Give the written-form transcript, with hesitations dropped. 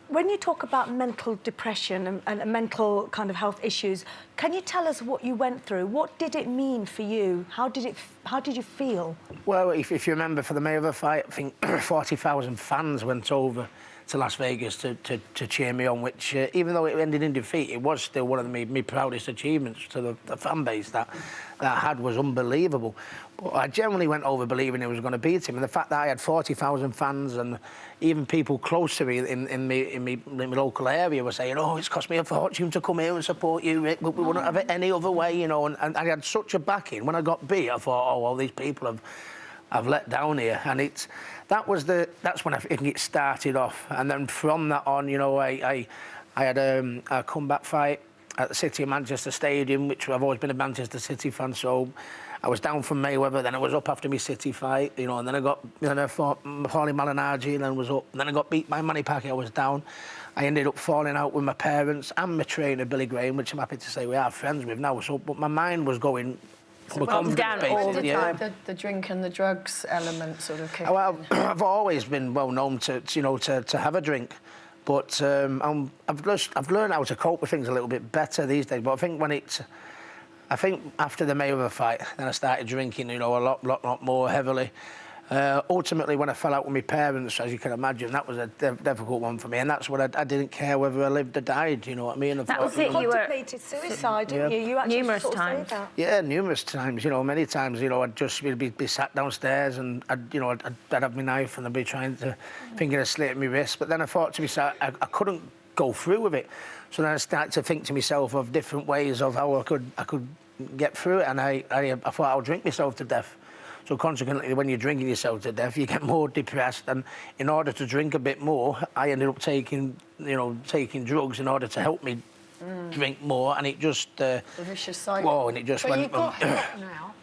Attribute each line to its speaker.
Speaker 1: When you talk about mental depression and mental kind of health issues, can you tell us what you went through? What did it mean for you? How did you feel?
Speaker 2: Well, if you remember, for the Mayweather fight, I think 40,000 fans went over to Las Vegas to cheer me on, which, even though it ended in defeat, it was still one of my proudest achievements to the fan base that I had was unbelievable. But I generally went over believing I was going to beat him, and the fact that I had 40,000 fans and even people close to me in my local area were saying, "Oh, it's cost me a fortune to come here and support you, Rick, but we wouldn't have it any other way," you know, and I had such a backing. When I got beat, I thought, "Oh, well, these people have let down here," and that's when I think it started off. And then from that on, you know, I had a comeback fight at the City of Manchester Stadium, which I've always been a Manchester City fan, so I was down from Mayweather, then I was up after my City fight, you know, and then I fought Paulie Malignaggi, and then was up, and then I got beat by Manny Pacquiao. I was down. I ended up falling out with my parents and my trainer Billy Graham, which I'm happy to say we are friends with now. So, but my mind was going.
Speaker 3: So down all the time. The drink and the drugs element sort of kicked in.
Speaker 2: I've always been well known to have a drink, but I've learned how to cope with things a little bit better these days. But I think after the Mayweather fight, then I started drinking, you know, a lot more heavily. Ultimately, when I fell out with my parents, as you can imagine, that was a difficult one for me, and that's what I didn't care whether I lived or died, you know what I mean?
Speaker 1: That was it, you contemplated suicide, didn't you? You actually
Speaker 3: numerous times.
Speaker 2: Yeah, numerous times, you know, many times, you know, I'd just be sat downstairs and, I'd have my knife and I'd be trying to finger a slit at my wrist, but then I thought to myself, I couldn't go through with it. So then I started to think to myself of different ways of how I could get through it, and I thought I'll drink myself to death. So consequently, when you're drinking yourself to death, you get more depressed. And in order to drink a bit more, I ended up taking drugs in order to help me drink more. And it just...
Speaker 3: the vicious cycle.
Speaker 2: Whoa, and it just went...
Speaker 4: You've got help now.